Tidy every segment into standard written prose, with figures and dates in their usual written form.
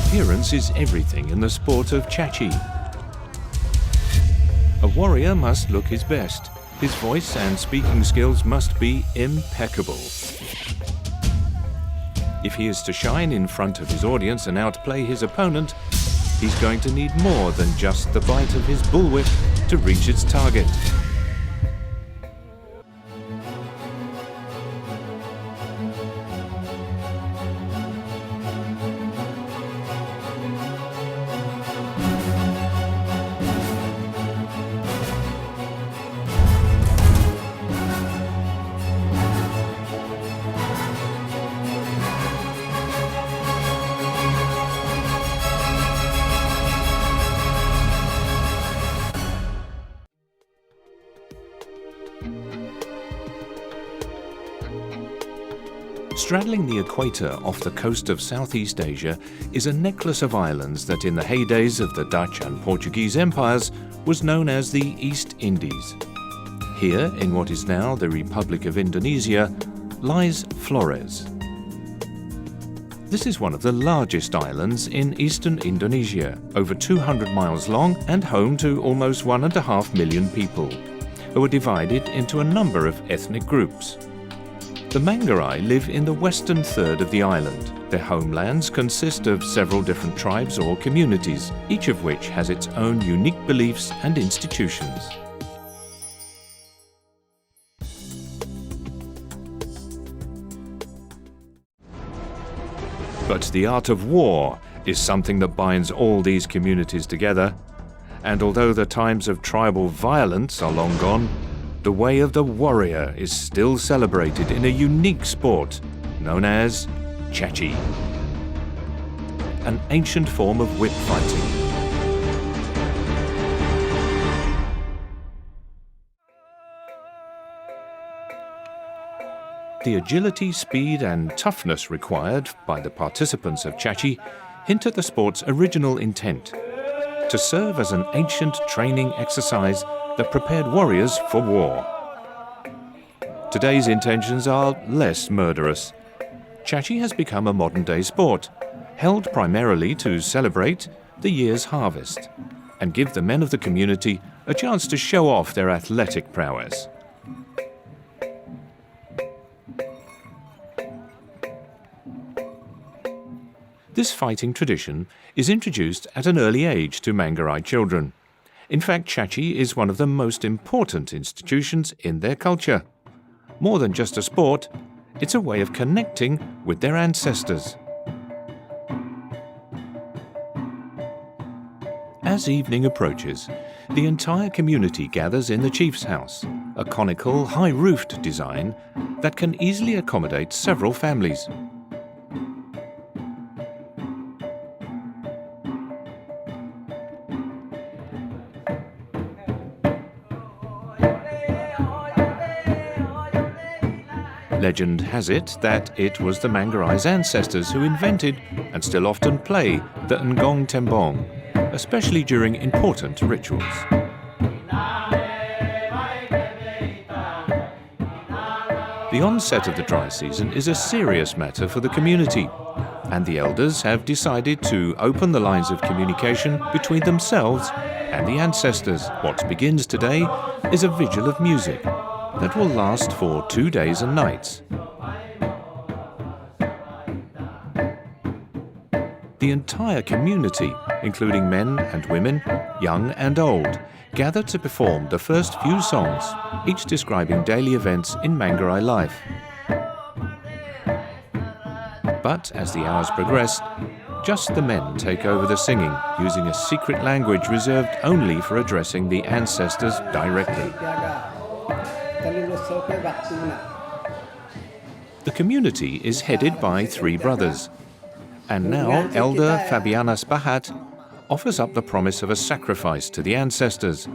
Appearance is everything in the sport of Caci. A warrior must look his best. His voice and speaking skills must be impeccable. If he is to shine in front of his audience and outplay his opponent, he's going to need more than just the bite of his bullwhip to reach its target. Straddling the equator off the coast of Southeast Asia is a necklace of islands that in the heydays of the Dutch and Portuguese empires was known as the East Indies. Here, in what is now the Republic of Indonesia, lies Flores. This is one of the largest islands in eastern Indonesia, over 200 miles long and home to almost 1.5 million people, who are divided into a number of ethnic groups. The Manggarai live in the western third of the island. Their homelands consist of several different tribes or communities, each of which has its own unique beliefs and institutions. But the art of war is something that binds all these communities together. And although the times of tribal violence are long gone, the way of the warrior is still celebrated in a unique sport known as Caci, an ancient form of whip fighting. The agility, speed and toughness required by the participants of Caci hint at the sport's original intent, to serve as an ancient training exercise that prepared warriors for war. Today's intentions are less murderous. Caci has become a modern-day sport, held primarily to celebrate the year's harvest and give the men of the community a chance to show off their athletic prowess. This fighting tradition is introduced at an early age to Manggarai children. In fact, Caci is one of the most important institutions in their culture. More than just a sport, it's a way of connecting with their ancestors. As evening approaches, the entire community gathers in the chief's house, a conical, high-roofed design that can easily accommodate several families. Legend has it that it was the Manggarai's ancestors who invented and still often play the Ngong Tembong, especially during important rituals. The onset of the dry season is a serious matter for the community, and the elders have decided to open the lines of communication between themselves and the ancestors. What begins today is a vigil of music that will last for 2 days and nights. The entire community, including men and women, young and old, gather to perform the first few songs, each describing daily events in Manggarai life. But as the hours progress, just the men take over the singing, using a secret language reserved only for addressing the ancestors directly. The community is headed by 3 brothers, and now Elder Fabianas Bahat offers up the promise of a sacrifice to the ancestors.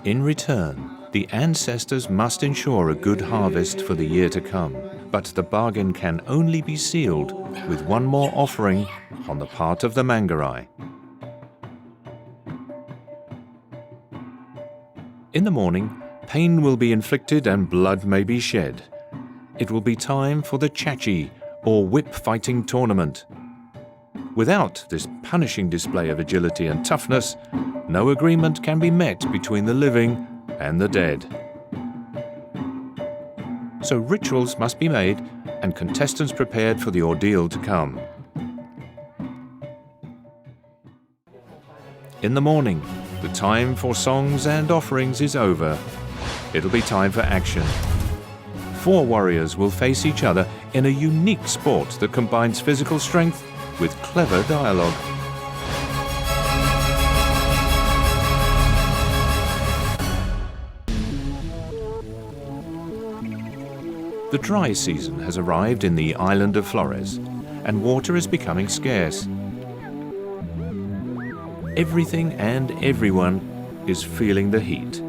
In return, the ancestors must ensure a good harvest for the year to come, but the bargain can only be sealed with one more offering on the part of the Manggarai. In the morning, pain will be inflicted and blood may be shed. It will be time for the Caci, or whip fighting tournament. Without this punishing display of agility and toughness, no agreement can be met between the living and the dead. So rituals must be made and contestants prepared for the ordeal to come. In the morning, the time for songs and offerings is over. It'll be time for action. 4 warriors will face each other in a unique sport that combines physical strength with clever dialogue. The dry season has arrived in the island of Flores, and water is becoming scarce. Everything and everyone is feeling the heat.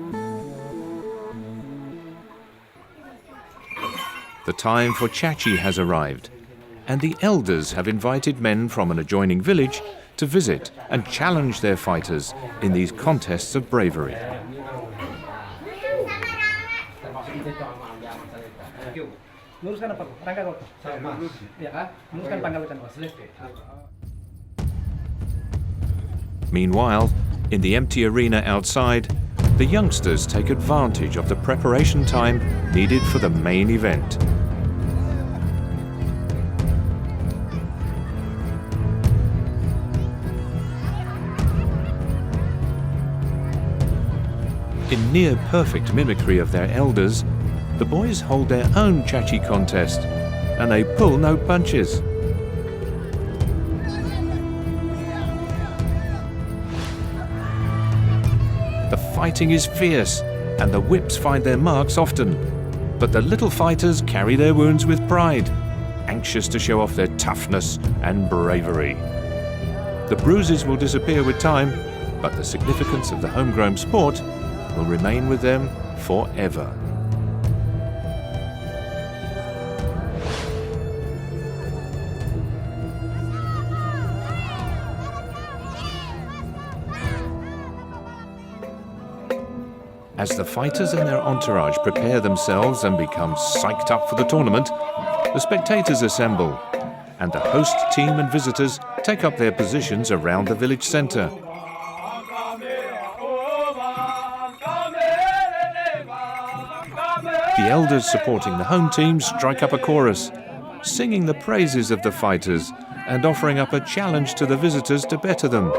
The time for Caci has arrived, and the elders have invited men from an adjoining village to visit and challenge their fighters in these contests of bravery. Meanwhile, in the empty arena outside, the youngsters take advantage of the preparation time needed for the main event. In near-perfect mimicry of their elders, the boys hold their own Caci contest, and they pull no punches. The fighting is fierce, and the whips find their marks often, but the little fighters carry their wounds with pride, anxious to show off their toughness and bravery. The bruises will disappear with time, but the significance of the homegrown sport will remain with them forever. As the fighters and their entourage prepare themselves and become psyched up for the tournament, the spectators assemble, and the host team and visitors take up their positions around the village centre. The elders supporting the home team strike up a chorus, singing the praises of the fighters and offering up a challenge to the visitors to better them.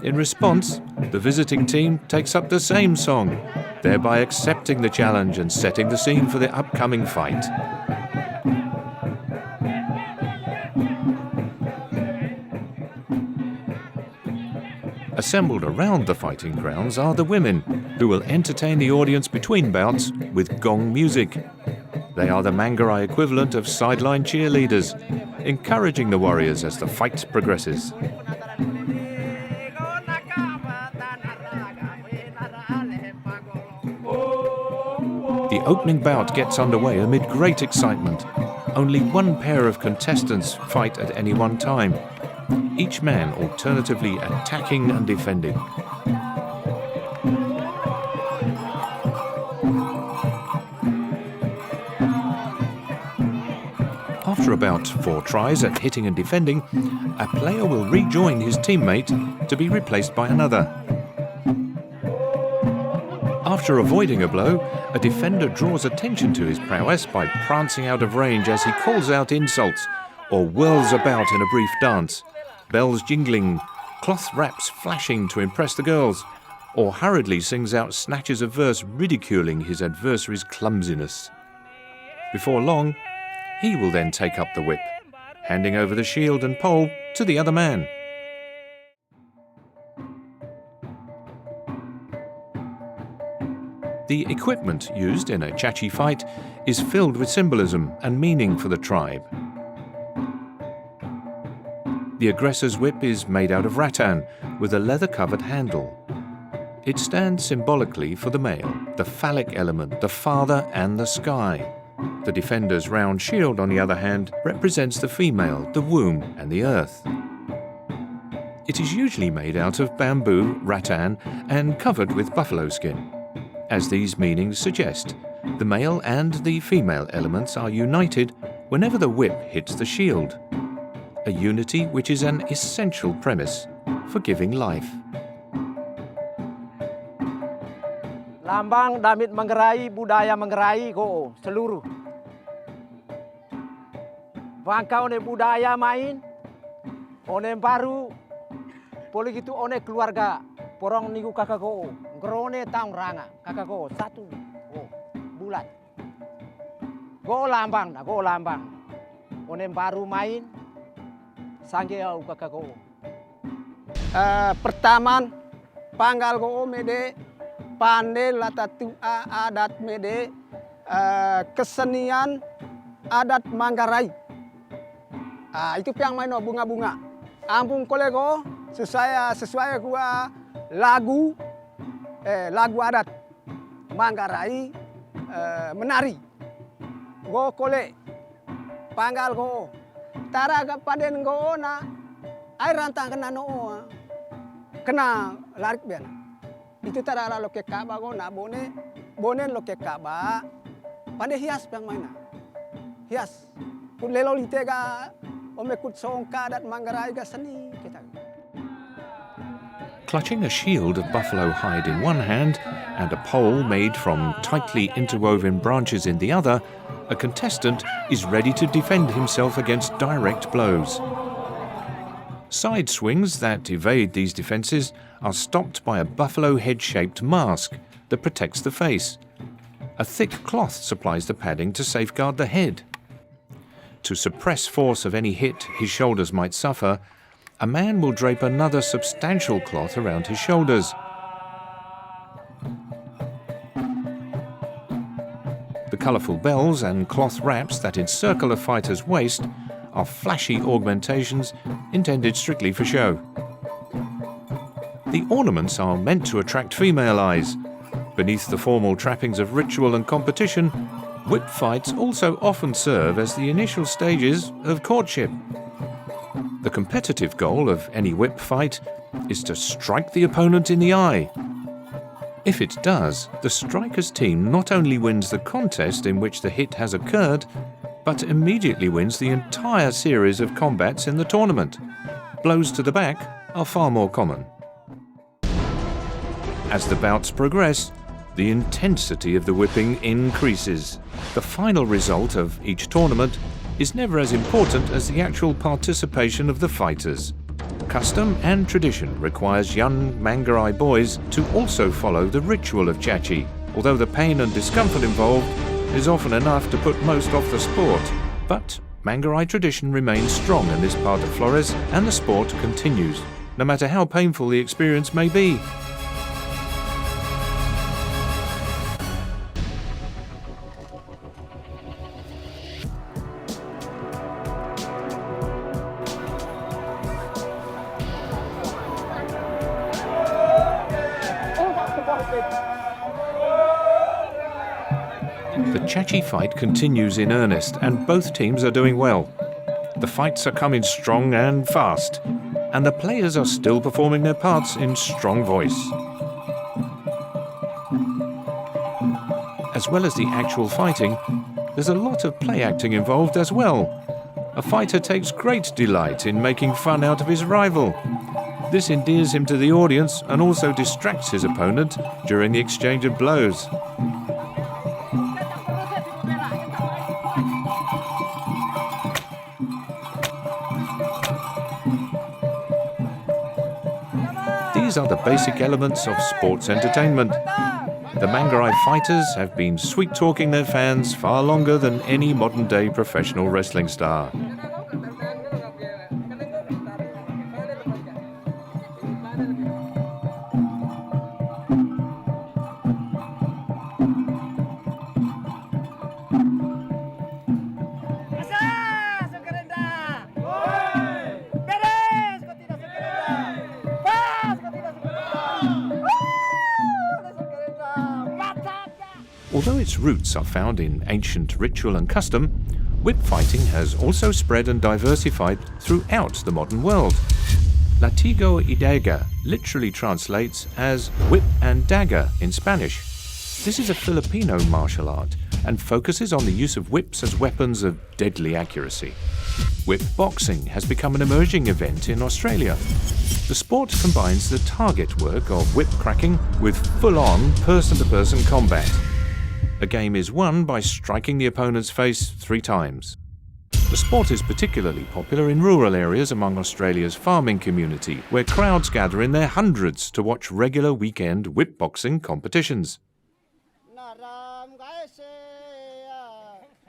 In response, the visiting team takes up the same song, thereby accepting the challenge and setting the scene for the upcoming fight. Assembled around the fighting grounds are the women, who will entertain the audience between bouts with gong music. They are the Manggarai equivalent of sideline cheerleaders, encouraging the warriors as the fight progresses. The opening bout gets underway amid great excitement. Only one pair of contestants fight at any one time, each man alternatively attacking and defending. After about 4 tries at hitting and defending, a player will rejoin his teammate to be replaced by another. After avoiding a blow, a defender draws attention to his prowess by prancing out of range as he calls out insults or whirls about in a brief dance, bells jingling, cloth wraps flashing to impress the girls, or hurriedly sings out snatches of verse ridiculing his adversary's clumsiness. Before long, he will then take up the whip, handing over the shield and pole to the other man. The equipment used in a Caci fight is filled with symbolism and meaning for the tribe. The aggressor's whip is made out of rattan with a leather-covered handle. It stands symbolically for the male, the phallic element, the father and the sky. The defender's round shield, on the other hand, represents the female, the womb and the earth. It is usually made out of bamboo, rattan, and covered with buffalo skin. As these meanings suggest, the male and the female elements are united whenever the whip hits the shield, a unity which is an essential premise for giving life. Lambang damit Manggarai, budaya Manggarai ko seluruh. Bangka one budaya main, one baru, boleh gitu one keluarga, porong niku kakak ko, ngerone tahun ranga, kakak ko 1 bulan. Go lambang, one baru main, sangge au kakak ko. Pertaman, panggal ko mede, pandai latatu adat mede, kesenian adat Manggarai. Itu yang main bunga-bunga. Ampung kolego sesuai gua lagu adat Manggarai menari. Go kole panggal go taraga paden go na air rantang kena no kena larik biana. Itu tara lo ke kaba go na bonen lo ke kaba pandai hias yang main hias kun lelo litega omekut songka adat Manggarai ga seni kita. Clutching a shield of buffalo hide in one hand and a pole made from tightly interwoven branches in the other, a contestant is ready to defend himself against direct blows. Side swings that evade these defenses are stopped by a buffalo head-shaped mask that protects the face. A thick cloth supplies the padding to safeguard the head. To suppress force of any hit his shoulders might suffer, a man will drape another substantial cloth around his shoulders. The colourful bells and cloth wraps that encircle a fighter's waist are flashy augmentations intended strictly for show. The ornaments are meant to attract female eyes. Beneath the formal trappings of ritual and competition, whip fights also often serve as the initial stages of courtship. The competitive goal of any whip fight is to strike the opponent in the eye. If it does, the striker's team not only wins the contest in which the hit has occurred, but immediately wins the entire series of combats in the tournament. Blows to the back are far more common. As the bouts progress, the intensity of the whipping increases. The final result of each tournament is never as important as the actual participation of the fighters. Custom and tradition requires young Manggarai boys to also follow the ritual of Caci, although the pain and discomfort involved is often enough to put most off the sport. But Manggarai tradition remains strong in this part of Flores, and the sport continues, no matter how painful the experience may be. The Caci fight continues in earnest, and both teams are doing well. The fights are coming strong and fast, and the players are still performing their parts in strong voice. As well as the actual fighting, there's a lot of play acting involved as well. A fighter takes great delight in making fun out of his rival. This endears him to the audience and also distracts his opponent during the exchange of blows. These are the basic elements of sports entertainment. The Manggarai fighters have been sweet-talking their fans far longer than any modern-day professional wrestling star. Although its roots are found in ancient ritual and custom, whip fighting has also spread and diversified throughout the modern world. Latigo y daga literally translates as whip and dagger in Spanish. This is a Filipino martial art and focuses on the use of whips as weapons of deadly accuracy. Whip boxing has become an emerging event in Australia. The sport combines the target work of whip cracking with full-on person-to-person combat. A game is won by striking the opponent's face 3 times. The sport is particularly popular in rural areas among Australia's farming community, where crowds gather in their hundreds to watch regular weekend whip boxing competitions.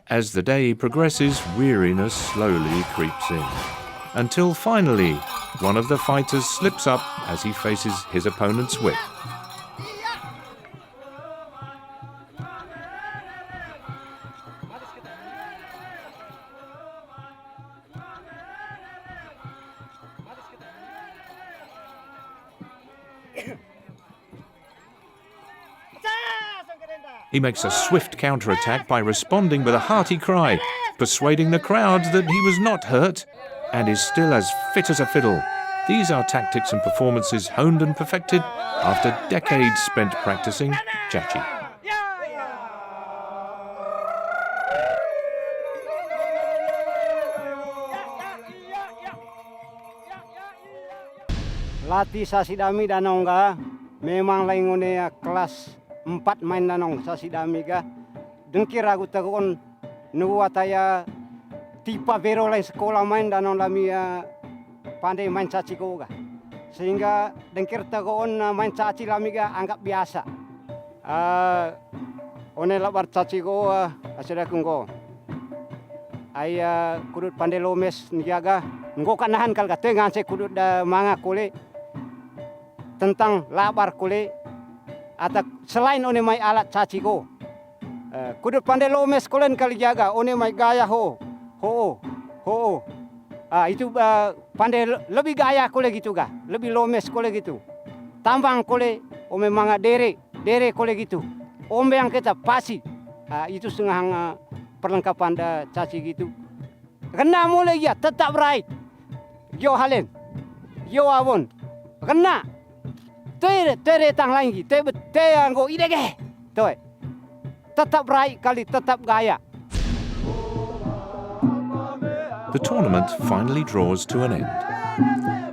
As the day progresses, weariness slowly creeps in, until finally, one of the fighters slips up as he faces his opponent's whip. He makes a swift counterattack by responding with a hearty cry, persuading the crowd that he was not hurt and is still as fit as a fiddle. These are tactics and performances honed and perfected after decades spent practicing Caci. Latih sa sidami danong ga, memang laingone kelas 4 main danong sa sidami ga. Dengkir aku takon nuwataya tipa vero lain sekolah main danong lami pandai main caci ko ga. Sehingga dengkir takon main caci lami ga anggap biasa. One labar caci ko asada kungko. Ai kudut pandai lomes niaga. Ngko kanahan kal gate ngance kudut da manga kole tentang labar kole atau selain one mai alat caci ko. Kudut pandai lomes kolen kali jaga one mai gaya ho. Itu pandai lebih gaya kole gitu ga, lebih lomes kole gitu. Tambang kole ome manga dere kole gitu. Ombe yang kita pasi. Itu setengah perlengkapan da caci gitu. Kena mulai ya tetap right. Yo halen. Yo awon. Kena. Tere tang lagi. Te anggo idege. Toy. Tetap right kali tetap gaya. The tournament finally draws to an end.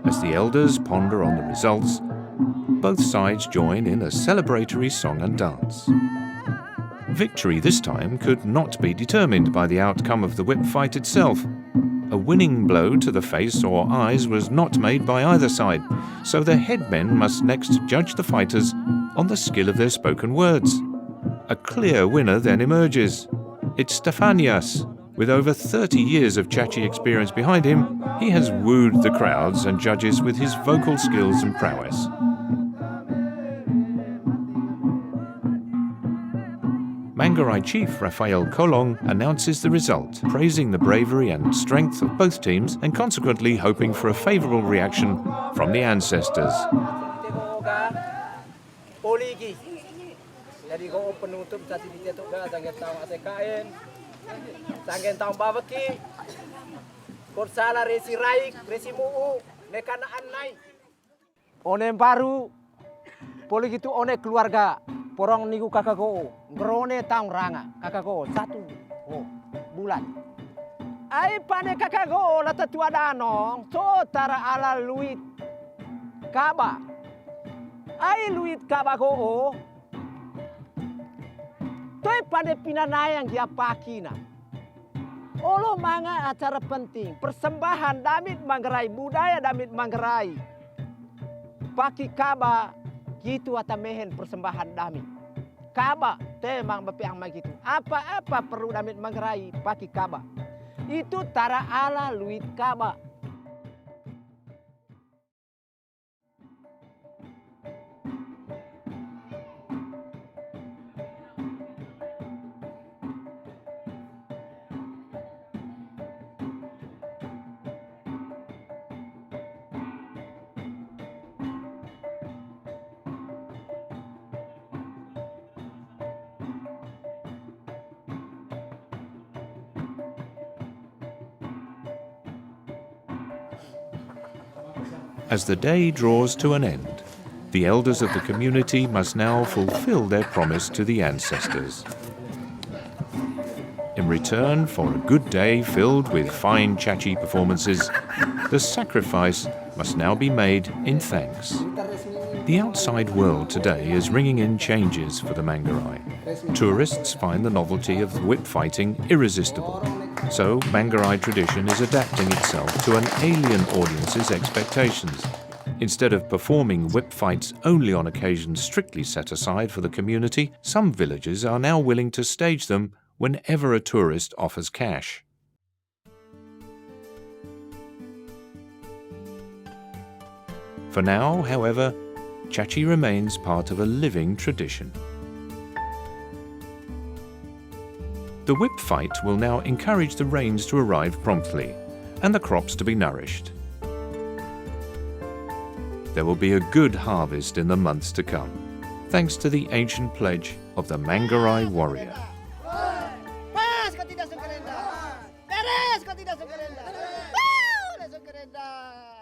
As the elders ponder on the results, both sides join in a celebratory song and dance. Victory this time could not be determined by the outcome of the whip fight itself. A winning blow to the face or eyes was not made by either side, so the headmen must next judge the fighters on the skill of their spoken words. A clear winner then emerges. It's Stefanias. With over 30 years of Caci experience behind him, he has wooed the crowds and judges with his vocal skills and prowess. Manggarai chief Rafael Kolong announces the result, praising the bravery and strength of both teams and consequently hoping for a favourable reaction from the ancestors. Jadi ko penutup tadi ditetuk ga sangen tahu ATKN sangen tahu bawaki korsala resi raik resi muu nekanaan nai One baru poli gitu one keluarga porong niku kakak ko ngrone taung ranga kakak ko 1 bulan. Ai pane kakak ko la tatua danong so tara ala luit kaba. Ai luit kaba ko Toy pada pinanayang dia pakina. Olo manga acara penting, persembahan damit Manggarai, budaya damit Manggarai. Paki kaba gitu atamehen persembahan damit. Kaba temang bepiang gitu. Apa-apa perlu damit Manggarai paki kaba. Itu tara ala luit kaba. As the day draws to an end, the elders of the community must now fulfill their promise to the ancestors. In return for a good day filled with fine Caci performances, the sacrifice must now be made in thanks. The outside world today is ringing in changes for the Manggarai. Tourists find the novelty of whip fighting irresistible. So Manggarai tradition is adapting itself to an alien audience's expectations. Instead of performing whip fights only on occasions strictly set aside for the community, some villages are now willing to stage them whenever a tourist offers cash. For now, however, Caci remains part of a living tradition. The whip fight will now encourage the rains to arrive promptly and the crops to be nourished. There will be a good harvest in the months to come, thanks to the ancient pledge of the Manggarai warrior. Pas kau tidak suka rendah. Beres kau tidak suka rendah. Wow, suka rendah.